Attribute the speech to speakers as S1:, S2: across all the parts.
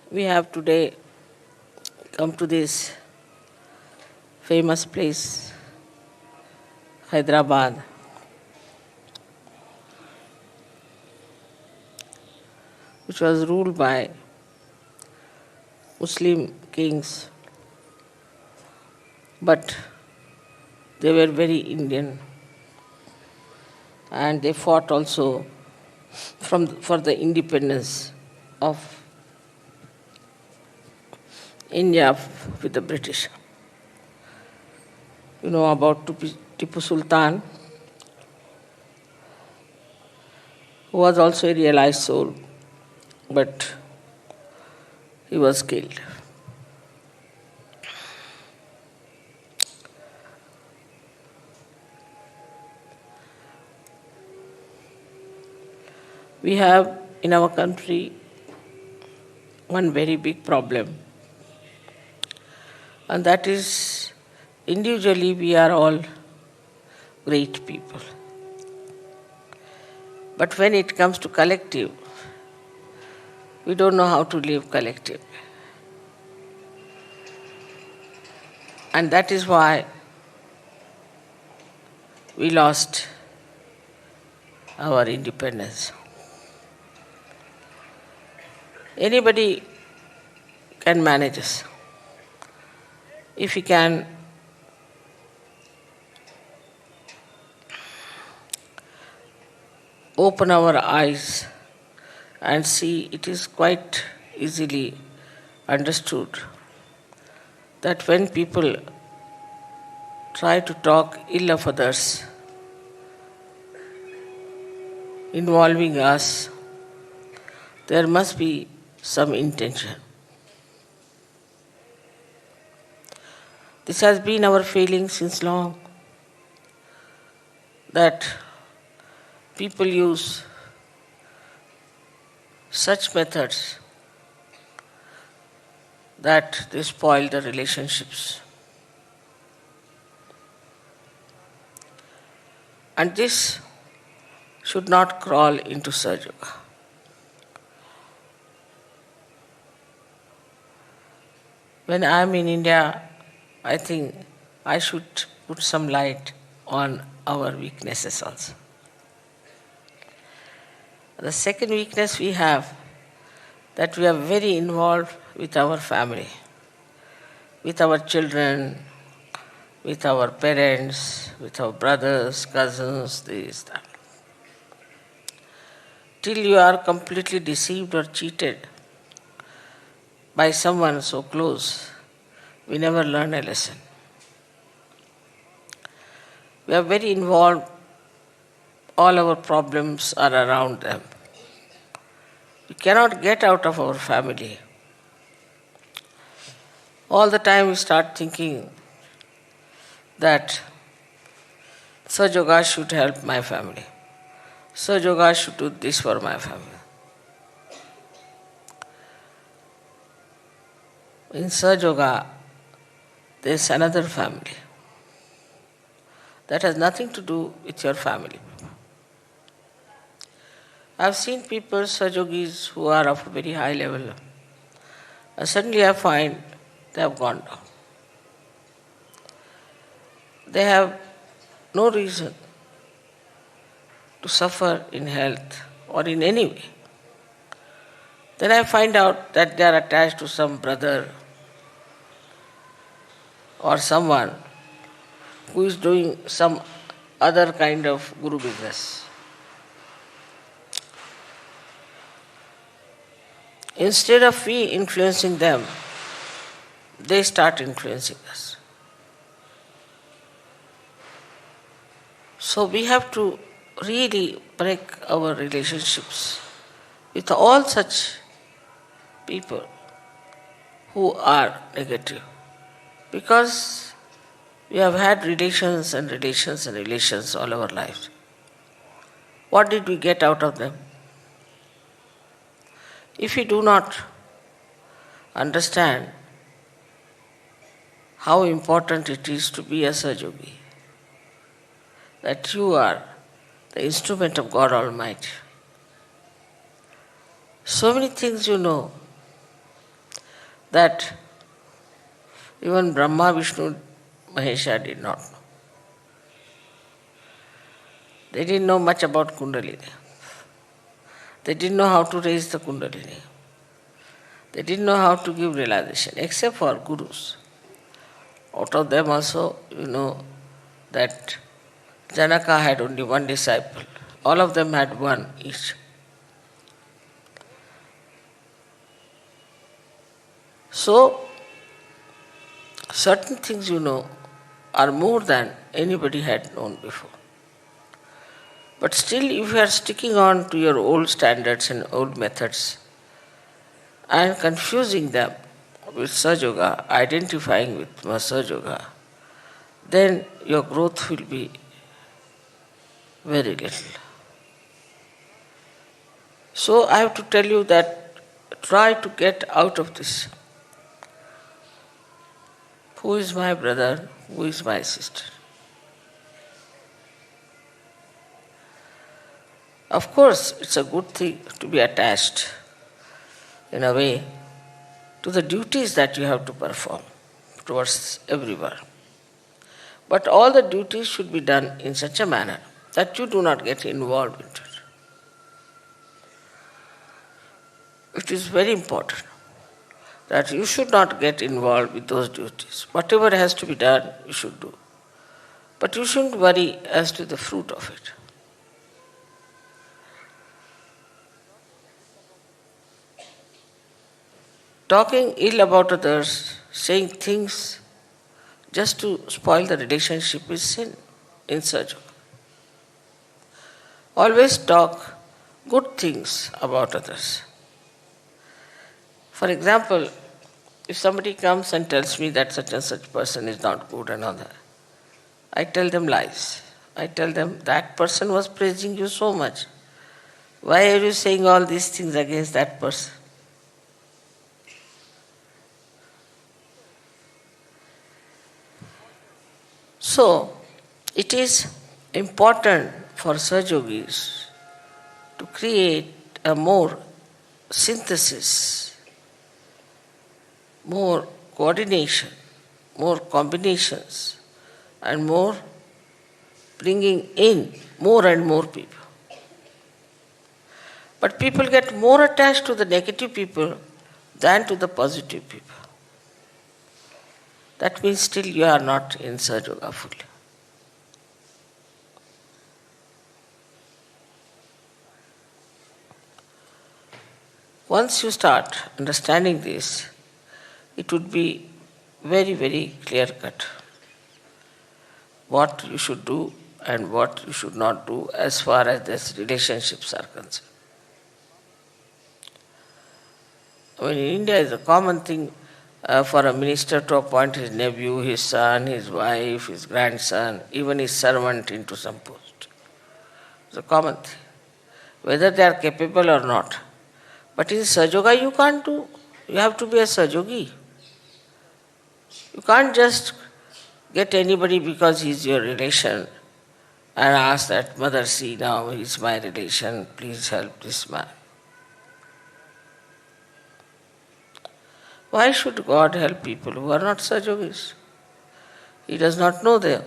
S1: We have today come to this famous place, Hyderabad, which was ruled by Muslim kings, but they were very Indian, and they fought also for the independence of India with the British. You know about Tipu Sultan, who was also a realized soul, but he was killed. We have in our country one very big problem, and that is individually we are all great people. But when it comes to collective, we don't know how to live collective. And that is why we lost our independence. Anybody can manage us. If we can open our eyes and see, it is quite easily understood that when people try to talk ill of others, involving us, there must be some intention. This has been our feeling since long, that people use such methods that they spoil the relationships. And this should not crawl into Sahaja. When I am in India, I think I should put some light on our weaknesses also. The second weakness we have, that we are very involved with our family, with our children, with our parents, with our brothers, cousins, this, that. Till you are completely deceived or cheated by someone so close, we never learn a lesson. We are very involved, all our problems are around them. We cannot get out of our family. All the time we start thinking that Sahaja should help my family. Sahaja should do this for my family. In Sahaja, there is another family that has nothing to do with your family. I have seen people, Sahajogis, who are of a very high level, and suddenly I find they have gone down. They have no reason to suffer in health or in any way. Then I find out that they are attached to some brother or someone who is doing some other kind of guru business. Instead of we influencing them, they start influencing us. So we have to really break our relationships with all such people who are negative. Because we have had relations and relations and relations all our lives. What did we get out of them? If we do not understand how important it is to be a Sahajogi, that you are the instrument of God Almighty. So many things you know, that even Brahma, Vishnu, Mahesha did not know. They didn't know much about Kundalini. They didn't know how to raise the Kundalini. They didn't know how to give realization, except for gurus. Out of them also, you know that Janaka had only one disciple. All of them had one each. So, certain things, are more than anybody had known before. But still, if you are sticking on to your old standards and old methods and confusing them with Sahaja, identifying with Sahaja, then your growth will be very little. So I have to tell you that try to get out of this. Who is my brother? Who is my sister? Of course, it's a good thing to be attached, in a way, to the duties that you have to perform towards everyone. But all the duties should be done in such a manner that you do not get involved into it. It is very important that you should not get involved with those duties. Whatever has to be done, you should do. But you shouldn't worry as to the fruit of it. Talking ill about others, saying things just to spoil the relationship is sin in Sahaja. Always talk good things about others. For example, if somebody comes and tells me that such and such person is not good and all that, I tell them lies. I tell them that person was praising you so much. Why are you saying all these things against that person? So, it is important for Sahajogis to create a more synthesis, more coordination, more combinations, and more bringing in more and more people. But people get more attached to the negative people than to the positive people. That means still you are not in Sahaja fully. Once you start understanding this, it would be very, very clear cut what you should do and what you should not do as far as these relationships are concerned. In India, it's a common thing for a minister to appoint his nephew, his son, his wife, his grandson, even his servant into some post. It's a common thing, whether they are capable or not. But in Sahaja you can't do. You have to be a Sahajogi. You can't just get anybody because he's your relation and ask that, Mother, see now he's my relation, please help this man. Why should God help people who are not Sahajogis? He does not know them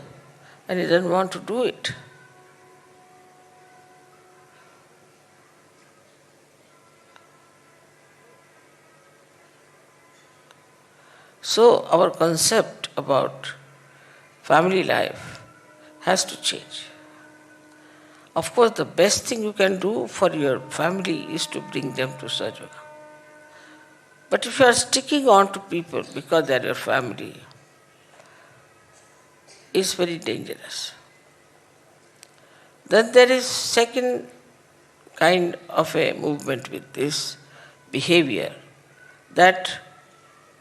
S1: and he doesn't want to do it. So our concept about family life has to change. Of course, the best thing you can do for your family is to bring them to Sahaja. But if you are sticking on to people because they are your family, it's very dangerous. Then there is second kind of a movement with this behavior, that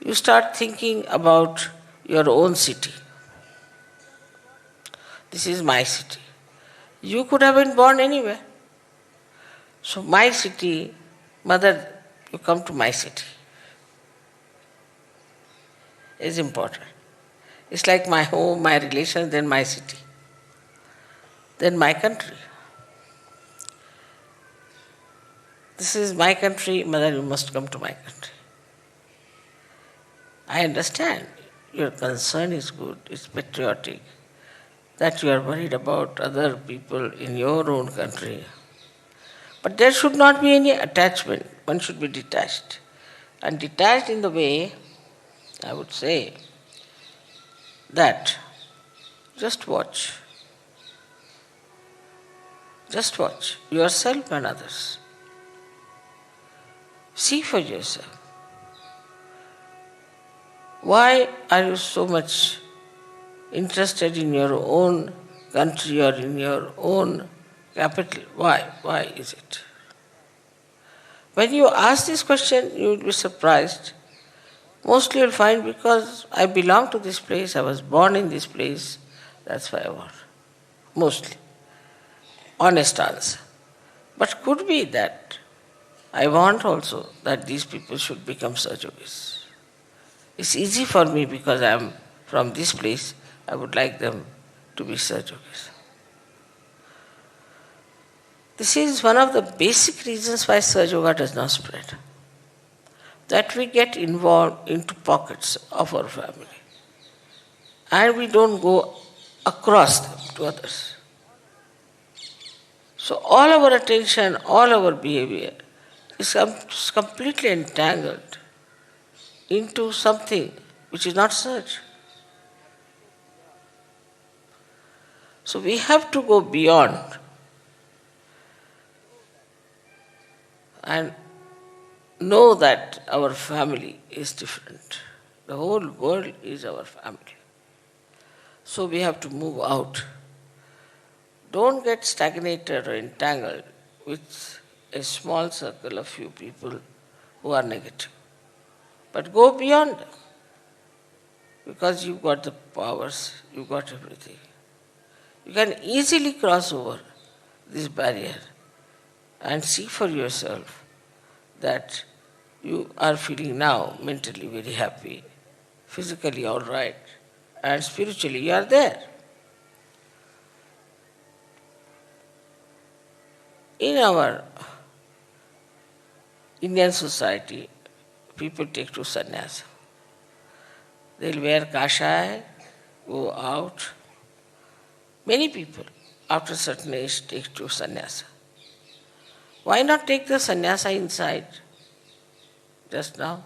S1: you start thinking about your own city. This is my city. You could have been born anywhere. So my city, Mother, you come to my city. Is important. It's like my home, my relations, then my city, then my country. This is my country, Mother, you must come to my country. I understand your concern is good, it's patriotic, that you are worried about other people in your own country. But there should not be any attachment. One should be detached. And detached in the way, I would say, that just watch. Just watch yourself and others. See for yourself. Why are you so much interested in your own country or in your own capital? Why? Why is it? When you ask this question, you will be surprised. Mostly you'll find because I belong to this place, I was born in this place, that's why I want. Mostly. Honest answer. But could be that I want also that these people should become Sahajogis. It's easy for me because I am from this place, I would like them to be Sahajogis. This is one of the basic reasons why Sahaja does not spread. That we get involved into pockets of our family. And we don't go across them to others. So all our attention, all our behavior is completely entangled into something which is not such. So we have to go beyond and know that our family is different. The whole world is our family. So we have to move out. Don't get stagnated or entangled with a small circle of few people who are negative. But go beyond them. Because you've got the powers, you've got everything. You can easily cross over this barrier and see for yourself that you are feeling now mentally very happy, physically all right, and spiritually you are there. In our Indian society, people take to sannyasa. They'll wear kashaya, go out. Many people, after a certain age, take to sannyasa. Why not take the sannyasa inside, just now?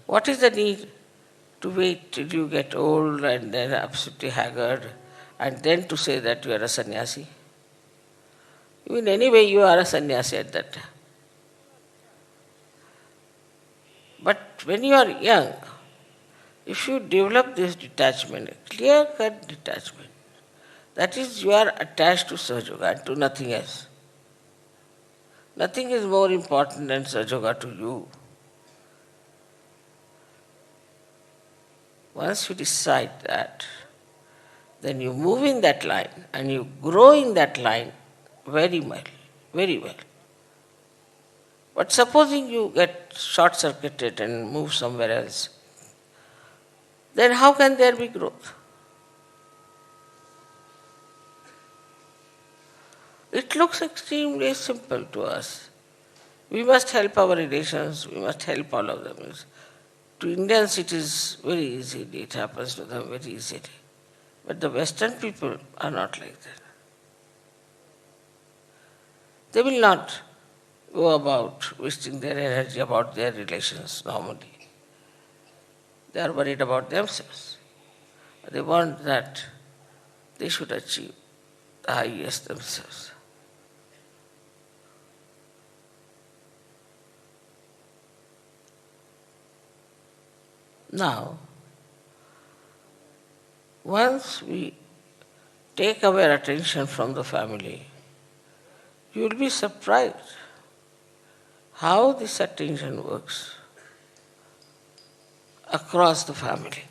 S1: What is the need to wait till you get old and then absolutely haggard and then to say that you are a sannyasi? In any way, you are a sannyasi at that time. But when you are young, if you develop this detachment, clear-cut detachment, that is, you are attached to Sahaja and to nothing else. Nothing is more important than Sahaja to you. Once you decide that, then you move in that line and you grow in that line very well, very well. But supposing you get short-circuited and move somewhere else, then how can there be growth? It looks extremely simple to us. We must help our relations, we must help all of them. To Indians it is very easy, it happens to them very easily. But the Western people are not like that. They will not go about wasting their energy about their relations normally. They are worried about themselves. They want that they should achieve the highest themselves. Now, once we take our attention from the family, you will be surprised how this attention works across the family,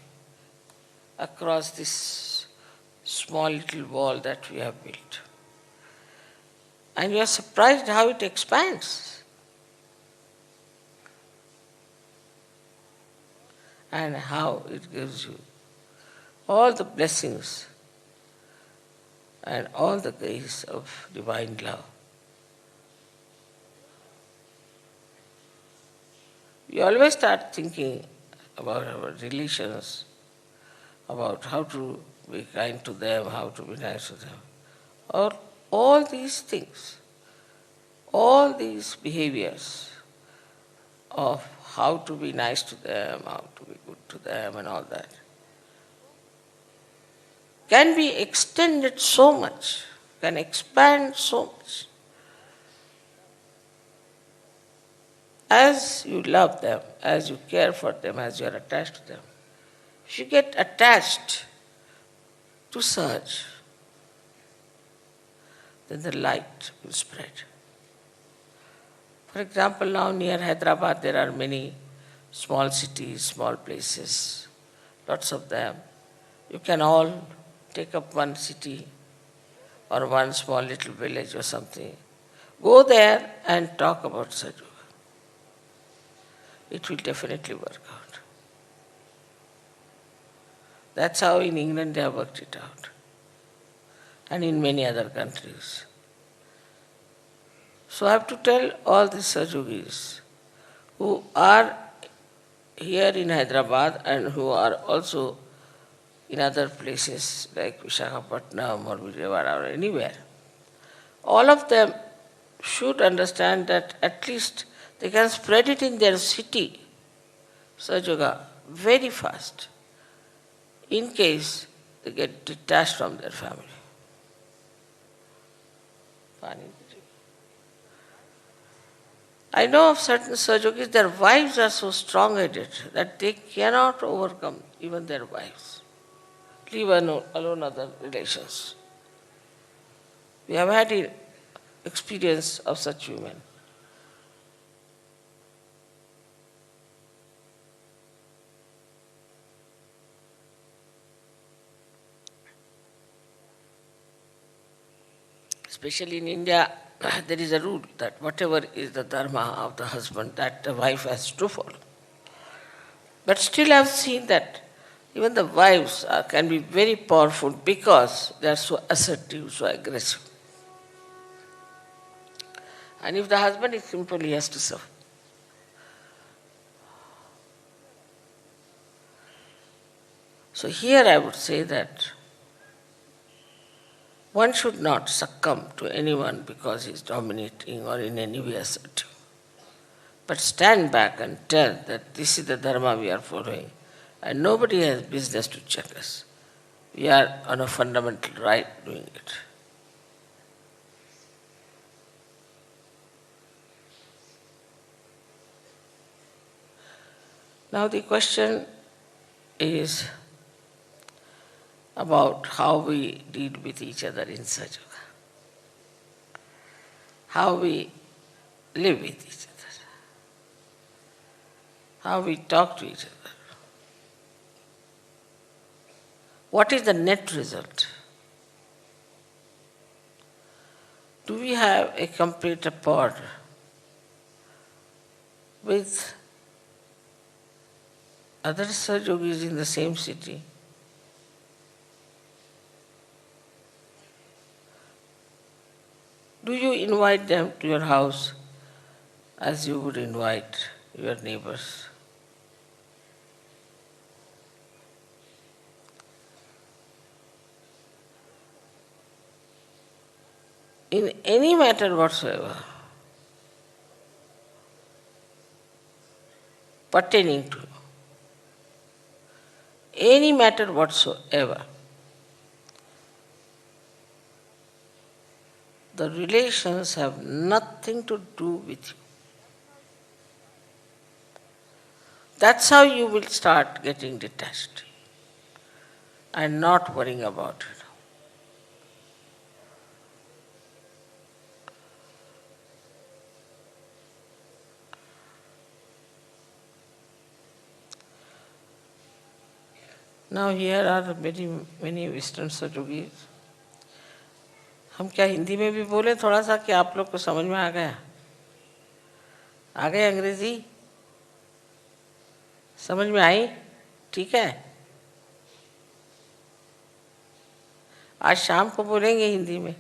S1: across this small little wall that we have built. And you are surprised how it expands. And how it gives you all the blessings and all the grace of divine love. we always start thinking about our relations, about how to be kind to them, how to be nice to them. Or all these things, all these behaviors of how to be nice to them, how to be good to them and all that, can be extended so much, can expand so much. As you love them, as you care for them, as you are attached to them, if you get attached to such, then the light will spread. For example, now near Hyderabad there are many small cities, small places, lots of them. You can all take up one city or one small little village or something. Go there and talk about Sahaja. It will definitely work out. That's how in England they have worked it out. And in many other countries. So I have to tell all these Sahajogis who are here in Hyderabad and who are also in other places like Visakhapatnam or Vijayawada or anywhere, all of them should understand that at least they can spread it in their city, Sahaja, very fast, in case they get detached from their family. I know of certain Sahajogis, their wives are so strong-headed that they cannot overcome even their wives, leave alone other relations. We have had experience of such women. Especially in India, there is a rule that whatever is the dharma of the husband, that the wife has to follow. But still I have seen that even the wives can be very powerful because they are so assertive, so aggressive. And if the husband is simple, he has to suffer. So here I would say that one should not succumb to anyone because he is dominating or in any way assertive. But stand back and tell that this is the dharma we are following and nobody has business to check us. We are on a fundamental right doing it. Now the question is about how we deal with each other in Sahaja. How we live with each other. How we talk to each other. What is the net result? Do we have a complete rapport with other Sahajogis in the same city? Do you invite them to your house as you would invite your neighbors? In any matter whatsoever pertaining to any matter whatsoever, the relations have nothing to do with you. That's how you will start getting detached and not worrying about it. Now here are many Western Sahajogis. हम क्या हिंदी में भी बोले थोड़ा सा कि आप लोग को समझ में आ गया? आ गए अंग्रेजी? समझ में आई? ठीक है? आज शाम को बोलेंगे हिंदी में.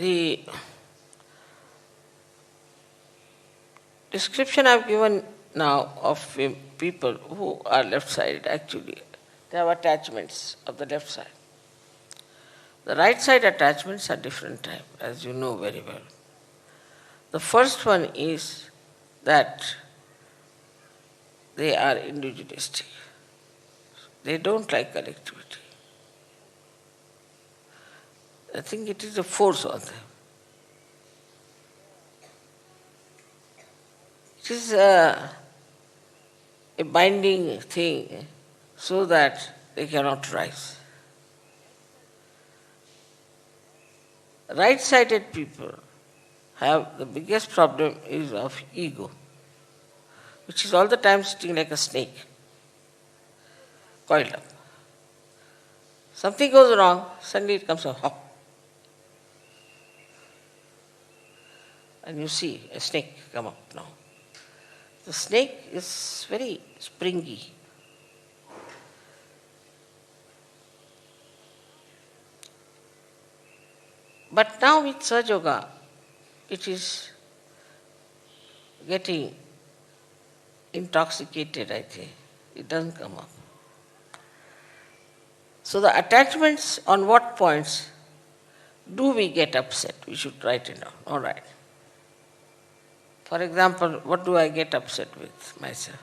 S1: the description I have given now of people who are left-sided, actually, they have attachments of the left side. The right side attachments are different type, as you know very well. The first one is that they are individualistic. They don't like collectivity. I think it is a force on them. It is a binding thing so that they cannot rise. Right-sided people have the biggest problem is of ego, which is all the time sitting like a snake, coiled up. Something goes wrong, suddenly it comes up, hop. And you see a snake come up now. The snake is very springy. But now with Sahaja Yoga, it is getting intoxicated, I think. It doesn't come up. So the attachments, on what points do we get upset? We should write it down. All right. For example, what do I get upset with myself?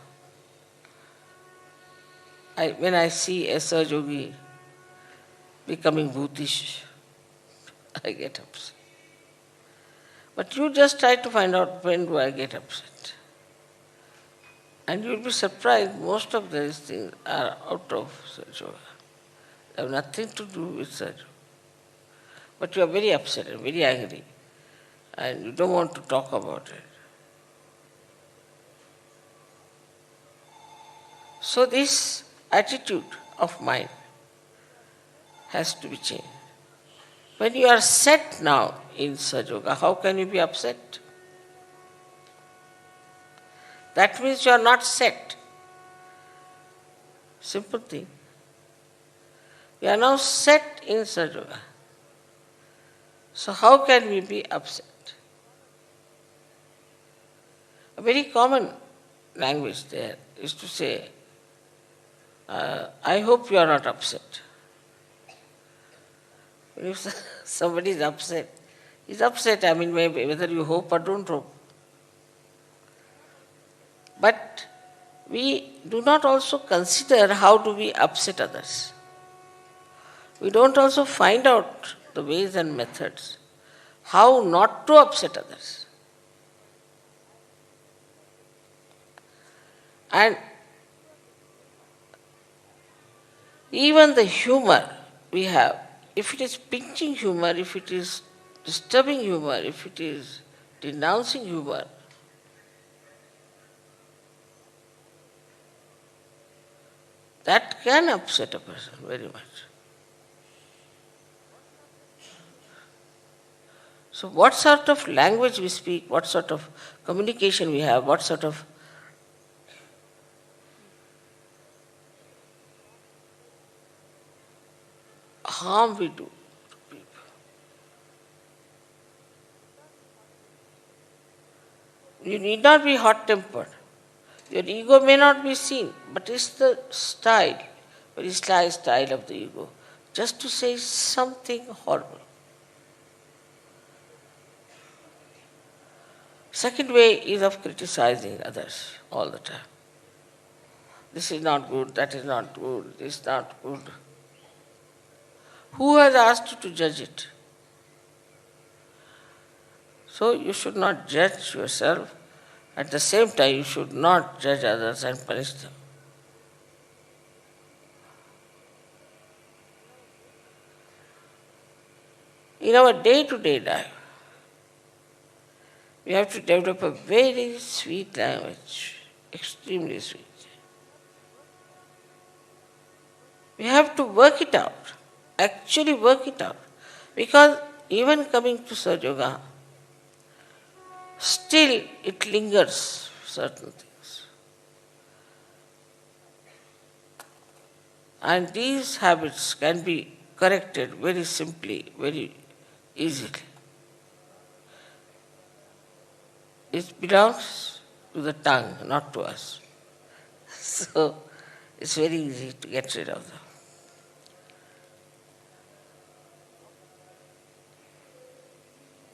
S1: When I see a Sahaja Yogi becoming bhutish, I get upset. But you just try to find out when do I get upset. And you'll be surprised, most of these things are out of Sahaja Yoga. They have nothing to do with Sahaja Yoga. But you are very upset and very angry, and you don't want to talk about it. So this attitude of mind has to be changed. When you are set now in Sahaja Yoga, how can you be upset? That means you are not set. Simple thing. You are now set in Sahaja Yoga. So how can we be upset? A very common language there is to say, I hope you are not upset. If somebody is upset, he's upset, I mean, maybe whether you hope or don't hope. But we do not also consider how do we upset others. We don't also find out the ways and methods how not to upset others. And even the humor we have, if it is pinching humor, if it is disturbing humor, if it is denouncing humor, that can upset a person very much. So what sort of language we speak, what sort of communication we have, what sort of harm we do to people. You need not be hot-tempered. Your ego may not be seen, but it's the style, very sly style of the ego, just to say something horrible. Second way is of criticizing others all the time. This is not good, that is not good, this is not good. Who has asked you to judge it? So you should not judge yourself. At the same time, you should not judge others and punish them. In our day-to-day life, we have to develop a very sweet language, extremely sweet. We have to work it out, actually work it out. Because even coming to Sahaja Yoga, still it lingers certain things. And these habits can be corrected very simply, very easily. it belongs to the tongue, not to us. So it's very easy to get rid of them.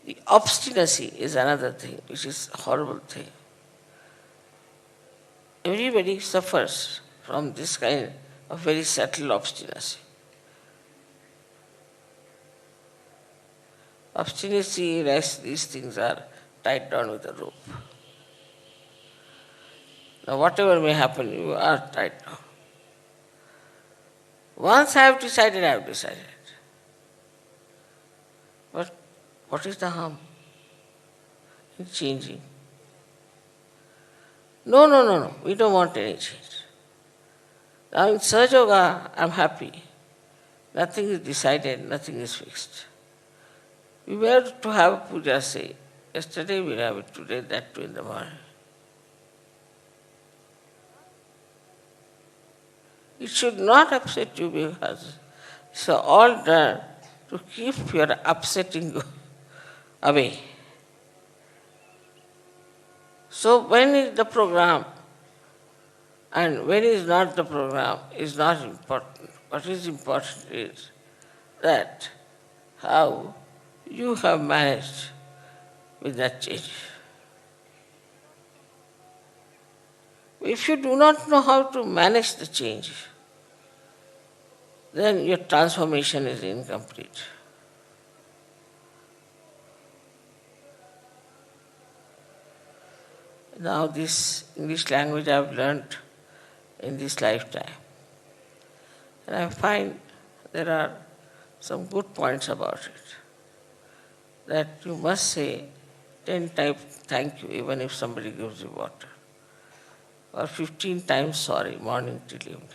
S1: The obstinacy is another thing, which is a horrible thing. Everybody suffers from this kind of very subtle obstinacy. Obstinacy, rest, these things are tied down with a rope. Now whatever may happen, you are tied down. Once I have decided, I have decided. But what is the harm in changing? No, we don't want any change. Now in Sahaja Yoga, I'm happy. Nothing is decided, nothing is fixed. We were to have puja, say, yesterday we'll have it, today that too in the morning. It should not upset you because it's all done to keep your upsetting away. So when is the program and when is not the program is not important. What is important is that how you have managed with that change. If you do not know how to manage the change, then your transformation is incomplete. Now this English language I have learnt in this lifetime. And I find there are some good points about it. That you must say 10 times thank you even if somebody gives you water. Or 15 times sorry, morning till evening.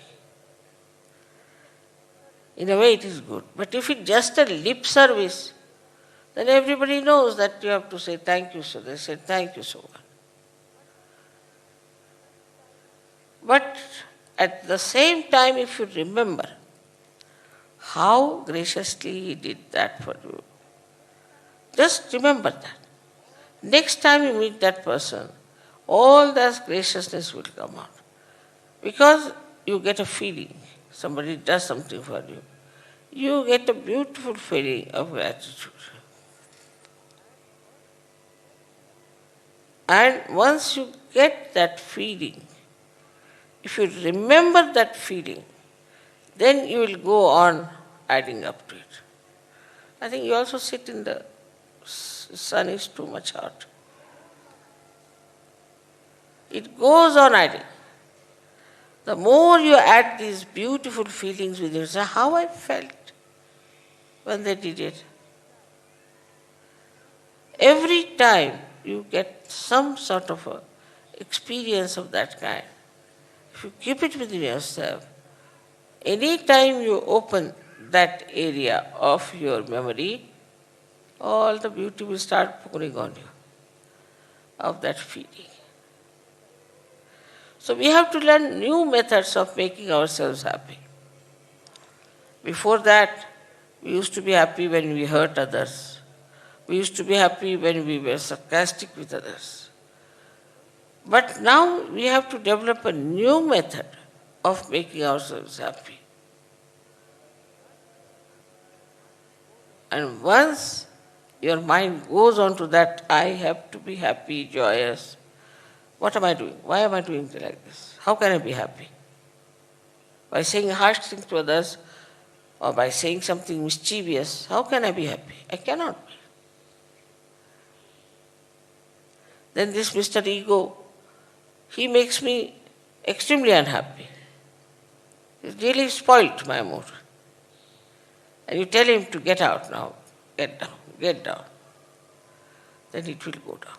S1: In a way it is good. But if it's just a lip service, then everybody knows that you have to say thank you, so they say thank you so much. But at the same time, if you remember how graciously he did that for you, just remember that. Next time you meet that person, all that graciousness will come out. Because you get a feeling, somebody does something for you, you get a beautiful feeling of gratitude. And once you get that feeling, if you remember that feeling, then you will go on adding up to it. I think you also sit in the sun is too much hot. It goes on adding. The more you add these beautiful feelings with yourself, how I felt when they did it. Every time you get some sort of a experience of that kind, if you keep it within yourself, any time you open that area of your memory, all the beauty will start pouring on you of that feeling. So we have to learn new methods of making ourselves happy. Before that, we used to be happy when we hurt others. We used to be happy when we were sarcastic with others. But now we have to develop a new method of making ourselves happy. And once your mind goes on to that, I have to be happy, joyous. What am I doing? Why am I doing like this? How can I be happy? By saying harsh things to others or by saying something mischievous, how can I be happy? I cannot be. Then this Mr. Ego, he makes me extremely unhappy. He really spoilt my mood. And you tell him to get out now, get down. Then it will go down.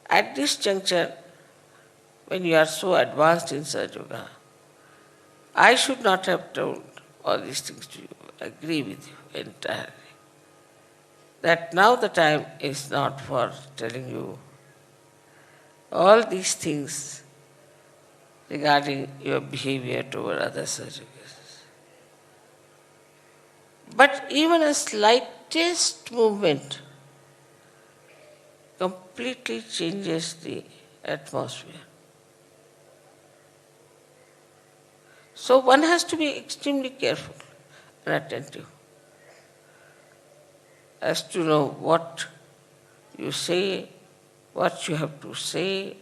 S1: At this juncture, when you are so advanced in Sahaja Yoga, I should not have told all these things to you. I agree with you entirely. That now the time is not for telling you all these things regarding your behavior toward other Sahaja Yogas. But even a slightest movement completely changes the atmosphere. So one has to be extremely careful and attentive as to know what you say, what you have to say,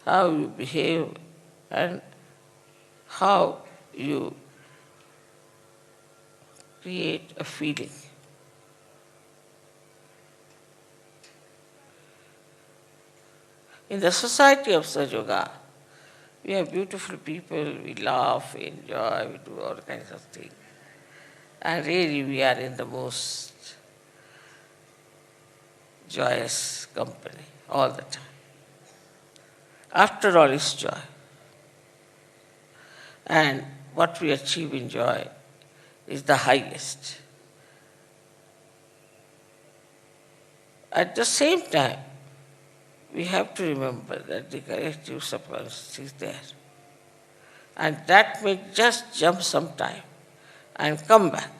S1: how you behave, and how you create a feeling. In the society of Sajoga, we have beautiful people, we laugh, we enjoy, we do all kinds of things. And really we are in the most joyous company all the time. After all is joy. And what we achieve in joy is the highest. At the same time, we have to remember that the corrective subconscious is there. And that may just jump some time and come back.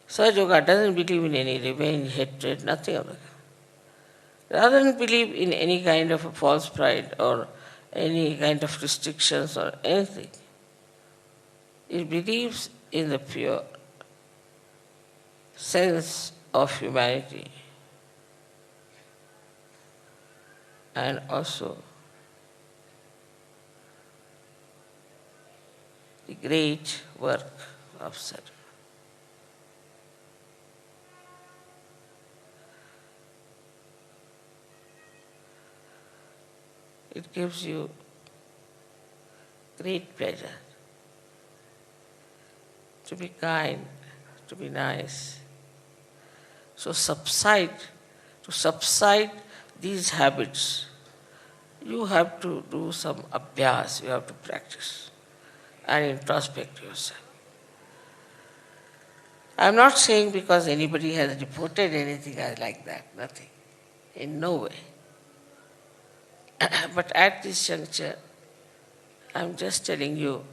S1: Sahaja doesn't believe in any revenge, hatred, nothing of that. Doesn't believe in any kind of a false pride or any kind of restrictions or anything. It believes in the pure sense of humanity and also the great work of Sadhu. It gives you great pleasure to be kind, to be nice. So to subside these habits, you have to do some abhyas, you have to practice and introspect yourself. I'm not saying because anybody has reported anything like that, nothing, in no way. But at this juncture, I'm just telling you,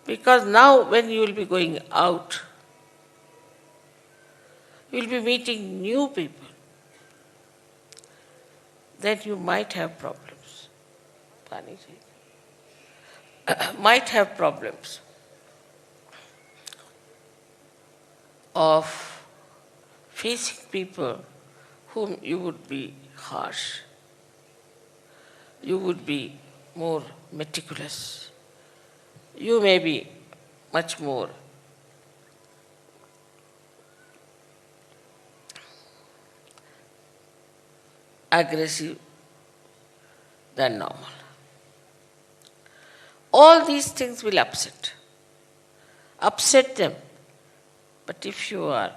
S1: because now when you will be going out, you will be meeting new people, then you might have problems. Might have problems of facing people whom you would be harsh. You would be more meticulous. You may be much more aggressive than normal. All these things will upset them. But if you are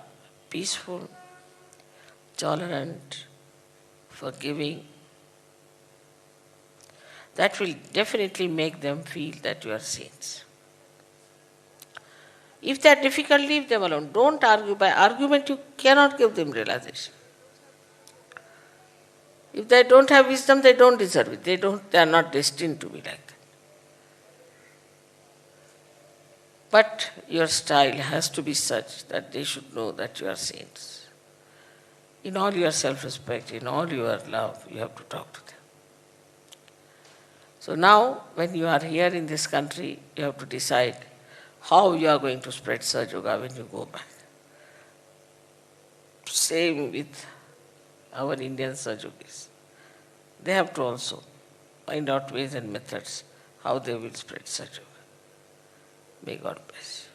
S1: peaceful, tolerant, forgiving, that will definitely make them feel that you are saints. If they are difficult, leave them alone. Don't argue. By argument, you cannot give them realization. If they don't have wisdom, they don't deserve it. They are not destined to be like that. But your style has to be such that they should know that you are saints. In all your self-respect, in all your love, you have to talk to them. So now, when you are here in this country, you have to decide how you are going to spread Sahaja Yoga when you go back. Same with our Indian Sahaja Yogis. They have to also find out ways and methods how they will spread Sahaja Yoga. May God bless you.